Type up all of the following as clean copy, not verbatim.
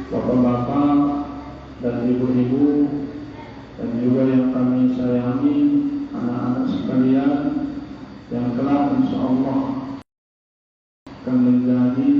Bapak-bapak dan ibu-ibu dan juga yang kami sayangi, anak-anak sekalian yang kelak insyaallah akan menjadi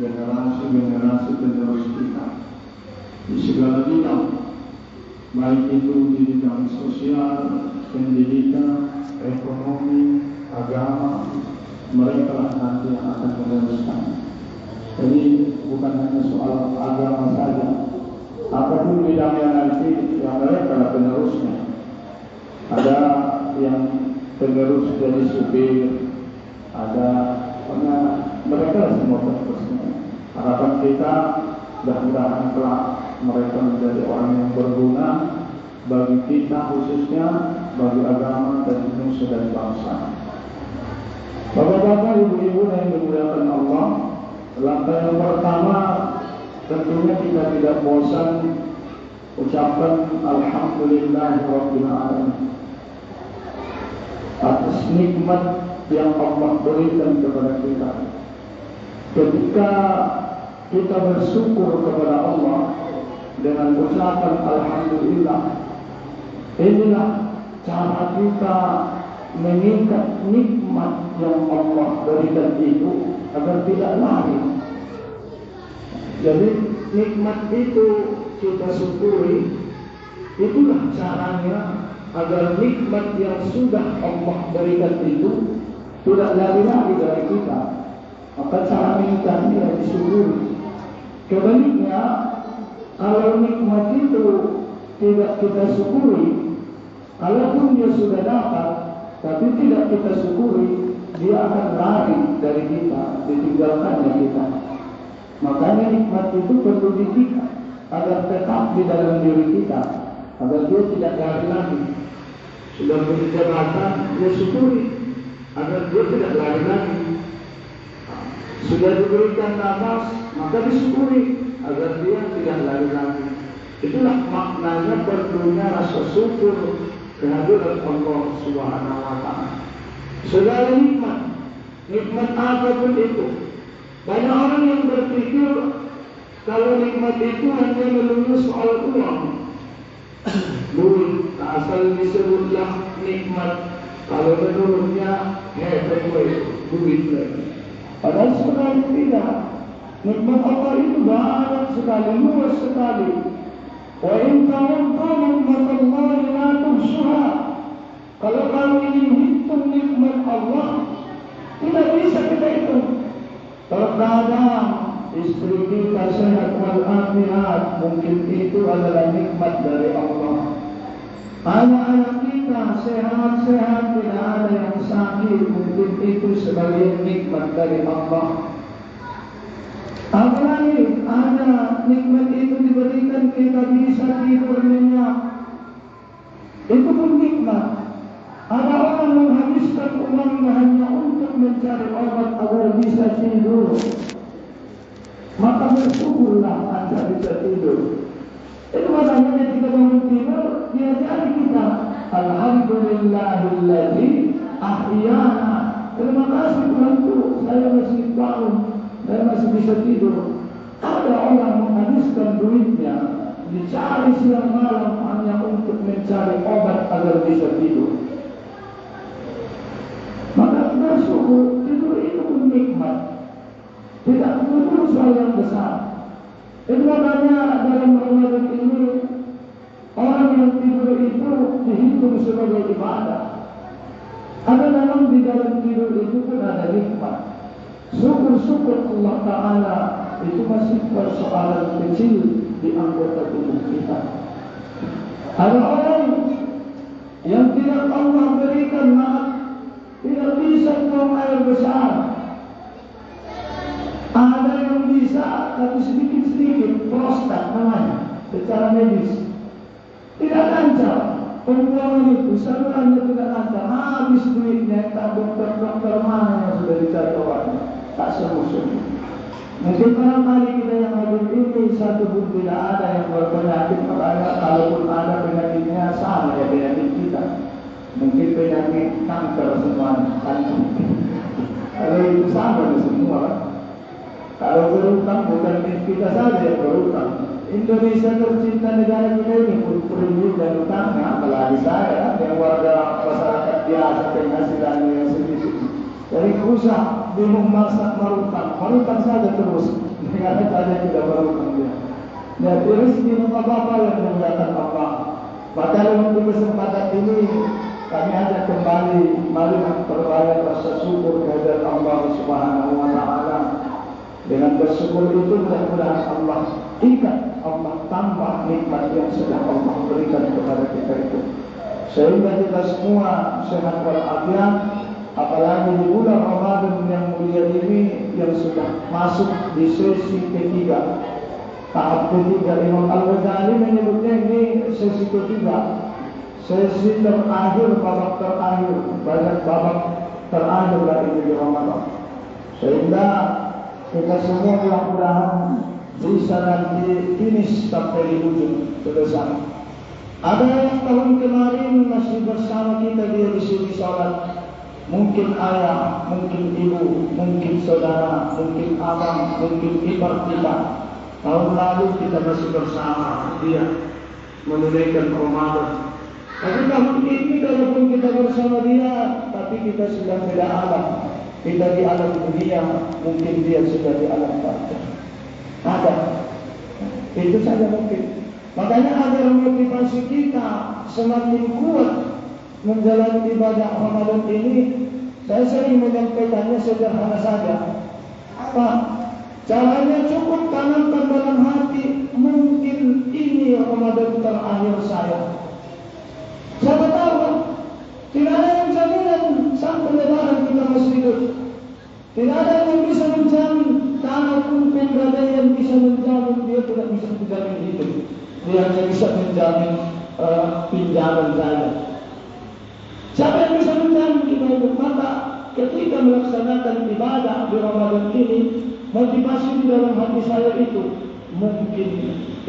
generasi-generasi penerus kita di segala bidang, baik itu di bidang sosial, pendidikan, ekonomi, agama. Mereka lah nanti yang akan meneruskan. Jadi bukan hanya soal agama saja, apapun bidangnya nanti yang mereka adalah penerusnya. Ada yang penerus jadi supir, ada mereka semua penerusnya. Harapan kita mudah-mudahan kelak mereka menjadi orang yang berguna bagi kita, khususnya bagi agama dan nusa dan bangsa. Bapak-bapak, ibu-ibu yang dimuliakan Allah, langkah yang pertama tentunya kita tidak bosan ucapkan alhamdulillahirabbil alamin atas nikmat yang Allah berikan kepada kita. Ketika kita bersyukur kepada Allah dengan ucapan alhamdulillah, inilah cara kita mengingat nikmat yang Allah berikan itu agar tidak lari. Jadi nikmat itu kita syukuri, itulah caranya agar nikmat yang sudah Allah berikan itu tidak lari-lari dari kita. Maka cara mengingatnya disyukuri. Kebaliknya, kalau nikmat itu tidak kita syukuri, kalaupun dia sudah dapat tapi tidak kita syukuri, dia akan lari dari kita, ditinggalkannya kita. Makanya nikmat itu perlu ditingkat agar tetap di dalam diri kita, agar dia tidak lari lagi. Sudah beri jabatan, dia syukuri agar dia tidak lari lagi. Sudah diberikan nafas, maka disyukuri agar dia tidak lari lagi. Itulah maknanya perlunya rasa syukur kehadiran Allah Subhanahu wa Ta'ala. Segala nikmat apapun itu. Banyak orang yang berpikir kalau nikmat itu hanya melulu soal uang. Duit, asal disebutlah nikmat. Kalau menurutnya duit lagi. Padahal sebenarnya tidak. Nikmat Allah itu banyak sekali, luas sekali. Wa in ta'uddu ni'matallahi la tuhsuha. Kalau kamu ingin hitung nikmat Allah, tidak bisa kita hitung. Terkadang istri kita sehat walafiat, mungkin itu adalah nikmat dari Allah. Anak-anak kita sehat-sehat, tidak ada yang sakit, mungkin itu sebagai nikmat dari Allah. Apalagi ada nikmat itu diberikan kita bisa tidur nyenyak, itu pun nikmat. Ada orang menghabiskan uangnya hanya untuk mencari obat agar bisa tidur, maka bersyukurlah Anda bisa tidur. Itu makanya ketika bangun tidur, dia jadi kita alhamdulillahilladzi ahyana. Terima kasih Tuhanku, saya masih bangun, saya masih bisa tidur. Ada orang menghabiskan duitnya dicari siang malam hanya untuk mencari obat agar bisa tidur. Maka bersyukur, tidur itu pun nikmat. Tidak perlu soal yang besar. Itu makanya dalam Ramadan ini orang yang tidur itu dihitung sebagai ibadah. Ada memang di dalam tidur itu pun ada nikmat. Syukur-syukur Allah Ta'ala itu masih persoalan kecil di anggota tubuh kita. Ada orang yang tidak Allah berikan maaf, tidak bisa buang air besar. Ada yang bisa, tapi sedikit-sedikit, prostat namanya, secara medis. Tidak lancar, pembuangan itu, salurannya tidak lancar. Habis duitnya, tak dokter-dokter mana yang sudah dicari obatnya. Tak sembuh-sembuh. Mungkin barangkali kita yang hadir ini satu pun tidak ada yang berpenyakit. Makanya kalaupun ada penyakitnya sama ya penyakit kita. Mungkin penyakit kanker semuanya. Kalau itu sama di semua. Kalau berutang bukan kita saja yang berutang. Indonesia tercinta negara kita ini premium dan utangnya, apalagi saya yang warga masyarakat biasa penghasilannya yang sedikit. Jadi usah bingung masak merutang saja terus. Negara saja tidak berutang dia. Dan rezeki apa yang menggunakan Allah. Maka untuk kesempatan ini kami ajak kembali mari memperbanyak rasa syukur kehadirat Allah Subhanahu wa taala. Dengan bersyukur itu mudah-mudahan Allah ikat, Allah tambah nikmat yang sudah Allah berikan kepada kita itu. Sehingga kita semua sehat walafiat, apalagi di bulan Ramadan yang mulia ini yang sudah masuk di sesi ketiga. Tahap ketiga, Imam Al-Ghazali menyebutnya ini sesi ketiga. Sesi terakhir, babak terakhir, banyak babak terakhir dari di Ramadan. Sehingga kita semua mudah-mudahan bisa nanti finish sampai di ujung selesai. Ada yang tahun kemarin masih bersama kita dia di sini sholat. Mungkin ayah, mungkin ibu, mungkin saudara, mungkin abang, mungkin ipar kita. Tahun lalu kita masih bersama dia menunaikan Ramadan. Tapi tahun ini kalaupun kita bersama dia, tapi kita sudah beda alam. Kita di alam dunia, mungkin dia sudah di alam barzah. Ada, itu saja mungkin. Makanya agar motivasi kita semakin kuat menjalani ibadah Ramadan ini, saya sering menyampaikannya sederhana saja. Apa? Caranya cukup tanamkan dalam hati, mungkin ini Ramadan terakhir saya. Siapa tahu? Tidak ada yang jaminan sampai lebaran kita masih hidup. Tidak ada yang bisa menjamin. Kalaupun pegadaian bisa menjamin, dia tidak bisa menjamin hidup. Dia hanya bisa menjamin pinjaman saja. Siapa yang bisa menjamin kita hidup? Maka ketika melaksanakan ibadah di Ramadan ini, motivasi di dalam hati saya itu, mungkin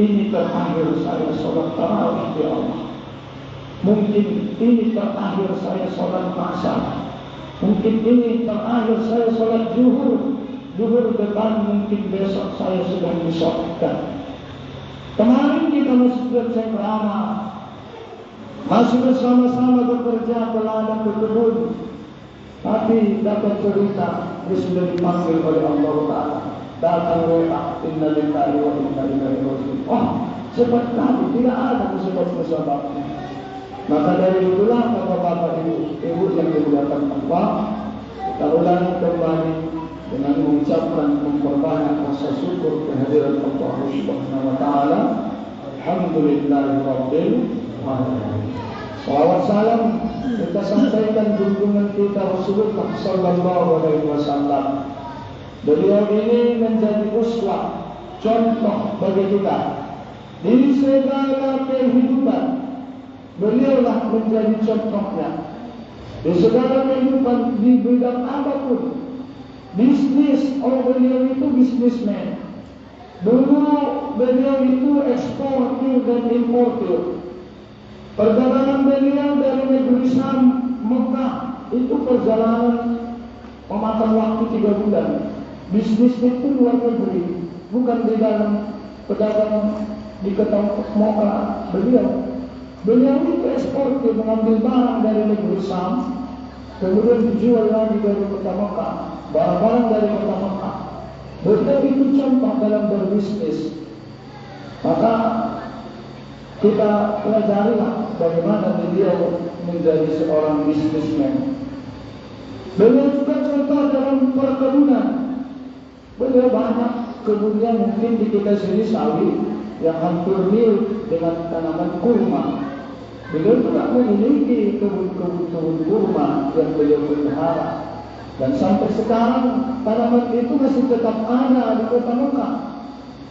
ini terakhir saya sholat tarawih di Allah. Mungkin ini terakhir saya sholat masyarakat. Mungkin ini terakhir saya sholat zuhur. Zuhur depan mungkin besok saya sudah disolatkan. Kemarin kita masih bersama, masih bersama-sama bekerja ke ladang ke kebun. Tapi dapat cerita dia sudah dipanggil oleh Allah Taala. Datang WA, inna lillahi wa inna ilaihi raji'un. Oh, cepat kali, tidak ada musibah-musibah. Maka dari itulah bapak-bapak ibu yang dimuliakan Allah, kita ulangi kembali dengan mengucapkan memperbanyak rasa syukur kehadiran Allah Subhanahu wa taala. Alhamdulillahirabbil alamin. Salawat salam kita sampaikan junjungan kita Rasulullah sallallahu alaihi wasallam. Beliau ini menjadi uswah, contoh bagi kita di segala kehidupan. Beliaulah menjadi contohnya di segala kehidupan di bidang apapun. Bisnis, beliau itu bisnismen. Dulu beliau itu eksportir dan importir. Perjalanan beliau dari negeri Syam, Mekah itu perjalanan memakan waktu 3 bulan. Bisnis itu luar negeri, bukan di dalam pedagang di kota Mekah. Beliau itu eksportir, mengambil barang dari negeri Syam, kemudian dijual lagi dari kota Mekah, barang-barang dari kota Mekah. Beliau itu contoh dalam berbisnis. Maka kita pelajarilah bagaimana beliau menjadi seorang bisnismen. Beliau juga contoh dalam perkebunan. Beliau banyak kebunnya, mungkin di kita sini sawit yang hampir mirip dengan tanaman kurma. Beliau juga memiliki kebun-kebun kurma yang beliau pelihara. Dan sampai sekarang tanaman itu masih tetap ada di kota Mekah.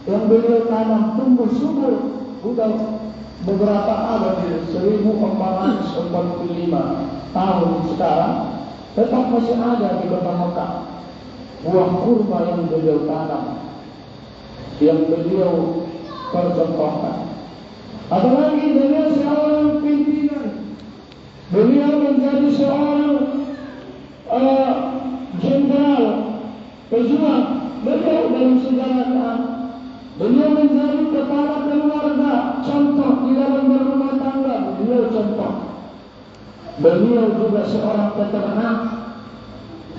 Yang beliau tanam tumbuh subur. Sudah beberapa abad, 1445 tahun sekarang, tetap masih ada di kota Mekah buah kurma yang beliau tanam, yang beliau percontohkan. Apalagi beliau seorang pimpinan, beliau menjadi seorang jenderal pejuang. beliau dalam sejarahnya, beliau menjadi kepala keluarga, contoh di dalam berumah tangga, beliau contoh. Beliau juga seorang peternak.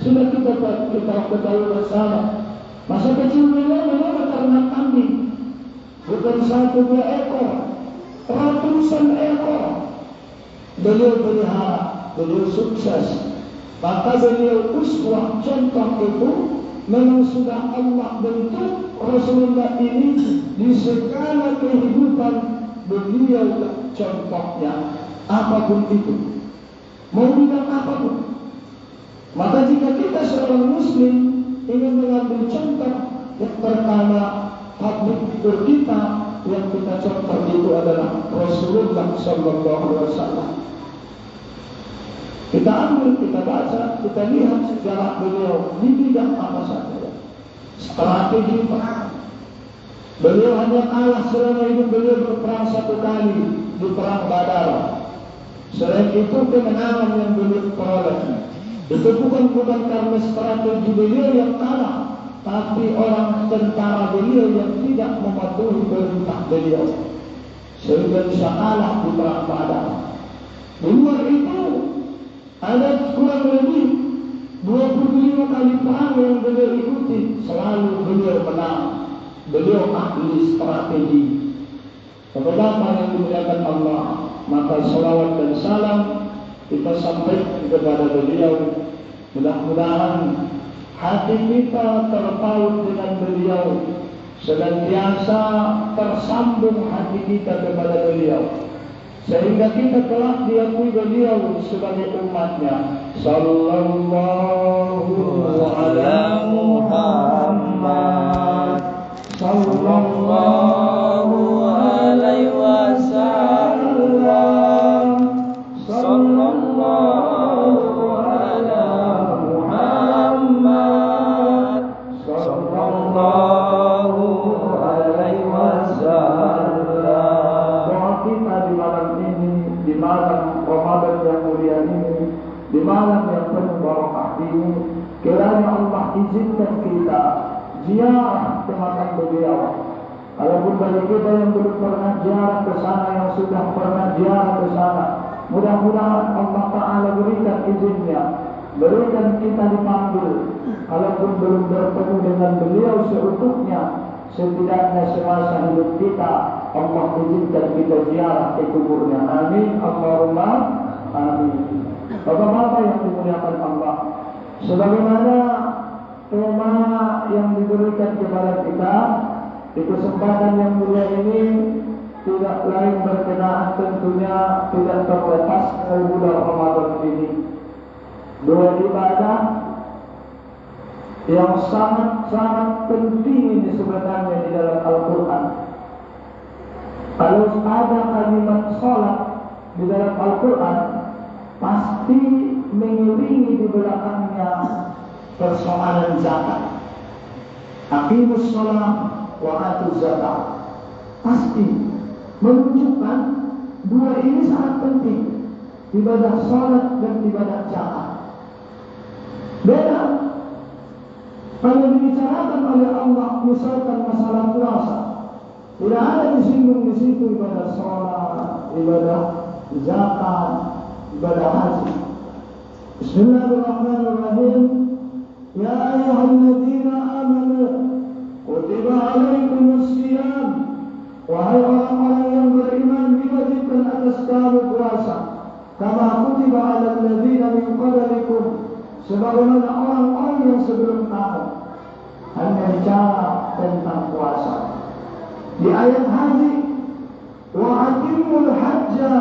Sudah kita ketahui bersama. Masa kecil beliau memang beternak kambing, bukan 1-2 ekor, ratusan ekor. Beliau pelihara, beliau sukses. Maka beliau uswah, contoh itu memang sudah Allah bentuk Rasulullah ini di segala kehidupan beliau contohnya, apapun itu, mau bidang apapun. Maka jika kita seorang muslim ingin mengambil contoh, yang pertama public figure kita yang kita contoh itu adalah Rasulullah Sallallahu Alaihi Wasallam. Kita ambil, kita baca, kita lihat sejarah beliau di bidang apa saja. Strategi perang. Beliau hanya kalah selama hidup beliau berperang 1 kali di perang Badar. Selain itu kemenangan yang beliau peroleh itu bukan karena strategi beliau yang kalah, tapi orang tentara beliau yang tidak mematuhi perintah beliau, sehingga bisa kalah di perang Badar. Di luar itu ada kurang lebih 25 kali perang yang beliau ikuti, selalu beliau menang. Beliau ahli strategi. Bapak-bapak yang dimuliakan Allah, maka salawat dan salam kita sampaikan kepada beliau. Mudah-mudahan hati kita terpaut dengan beliau, senantiasa tersambung hati kita kepada beliau, sehingga kita telah diakui beliau sebagai umatnya. Sallallahu ala Muhammad, sallallahu alaihi wasallam, sallallahu ala Muhammad, sallallahu alaihi wasallam. Doa kita di malam ini, di malam Ramadan yang mulia ini, di malam yang penuh barakah ini, kiranya Allah izinkan kita ziarah ke makam beliau. Walaupun bagi kita yang belum pernah ziarah ke sana, yang sudah pernah ziarah ke sana, mudah-mudahan Allah Ta'ala berikan izinnya, berikan kita dipanggil. Walaupun belum bertemu dengan beliau seutuhnya, setidaknya semasa hidup kita Allah izinkan kita ziarah ke kuburnya. Amin, Allahumma amin. Bapak-bapak yang dimuliakan Allah, sebagaimana tema yang diberikan kepada kita di kesempatan yang mulia ini, tidak lain berkenaan tentunya tidak terlepas dari bulan Ramadan ini. 2 ibadah yang sangat-sangat penting ini sebenarnya di dalam Al-Quran. Kalau ada kalimat sholat di dalam Al-Quran, pasti mengiringi di belakangnya persoalan zakat. Aqimus sholat wa atuz zakat. Pasti menunjukkan 2 ini sangat penting, ibadah sholat dan ibadah zakat. Beda kalau dibicarakan oleh Allah, misalkan masalah puasa, tidak ada disinggung di situ ibadah sholat, ibadah zakat, ibadah haji. Bismillahirrahmanirrahim. Ya ayyuhalladzina amanu kutiba alaikumus shiyam. Wahai orang-orang yang beriman, diwajibkan atas kamu puasa, kama kutiba alal ladzina min qablikum, sebagaimana orang-orang yang sebelum kamu. Hanya bicara tentang puasa. Di ayat haji, wa atimul hajja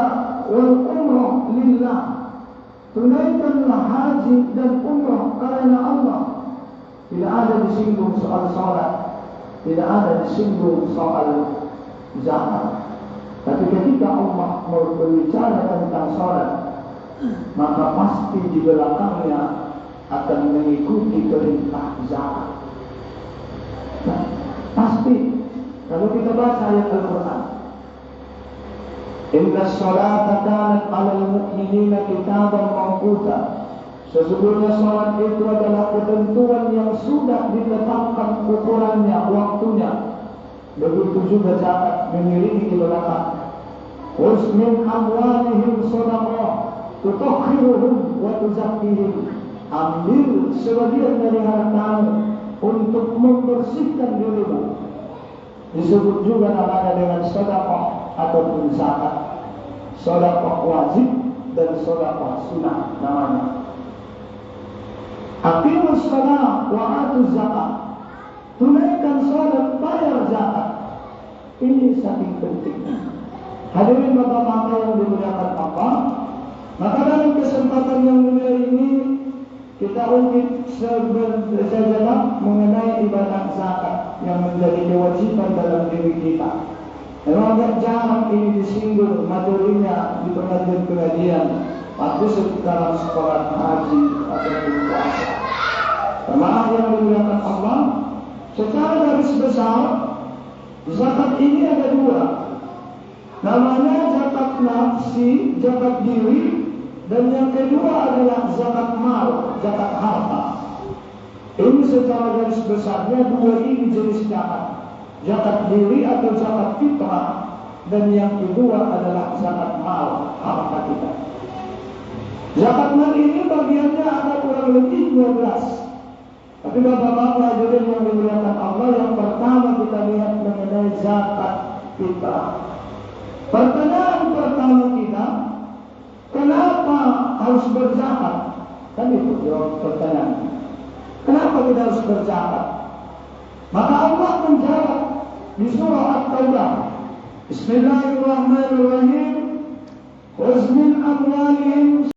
wal umrah lillah, tunaikanlah haji dan umrah karena Allah. Tidak ada disinggung soal salat, tidak ada disinggung soal zakat. Tapi ketika Allah berbicara tentang salat, maka pasti di belakangnya akan mengikuti perintah zakat. Nah, pasti kalau kita baca ayat Al-Quran, Inna sholata kanat alal mu'minina kitaban mawquta, Sesungguhnya sholat itu adalah ketentuan yang sudah ditetapkan ukurannya, waktunya. Begitu juga zakat memiliki keberatan. Khudz min amwalihim shadaqah tutahhiruhum wa tuzakkihim. Ambil sebagian dari hartamu untuk membersihkan dirimu. Disebut juga namanya dengan sedekah ataupun zakat. Sedekah wajib dan sedekah sunnah namanya. Aqimus shalah wa atuz zakat. Tunaikan salat, bayar zakat. Ini saking pentingnya. Hadirin bapak-bapak yang dimuliakan Allah, maka dalam kesempatan yang mulia ini kita ungkit sejenak mengenai ibadah zakat yang menjadi kewajiban dalam diri kita. Memang agak jarang ini disinggung materinya di pengajian-pengajian, pasti sekitar sekolah haji atau puasa. Jemaah yang dimuliakan Allah, secara garis besar zakat ini ada dua. Namanya zakat nafsi, zakat diri. Dan yang kedua adalah zakat mal, zakat harta. Ini secara garis besarnya dua ini jenis zakat. Zakat diri atau zakat fitrah. Dan yang kedua adalah zakat mal, harta kita. Zakat mal ini bagiannya ada kurang lebih 12. Tapi bapak-bapak hadirin yang dimuliakan Allah, yang pertama kita lihat mengenai zakat fitrah. Pertanyaan pertama kita, kenapa harus berzakat? Kan itu jawab pertanyaan. Kenapa kita harus berzakat? Maka Allah menjawab di surah At-Taubah. Bismillahirrahmanirrahim. Khudz min amwalihim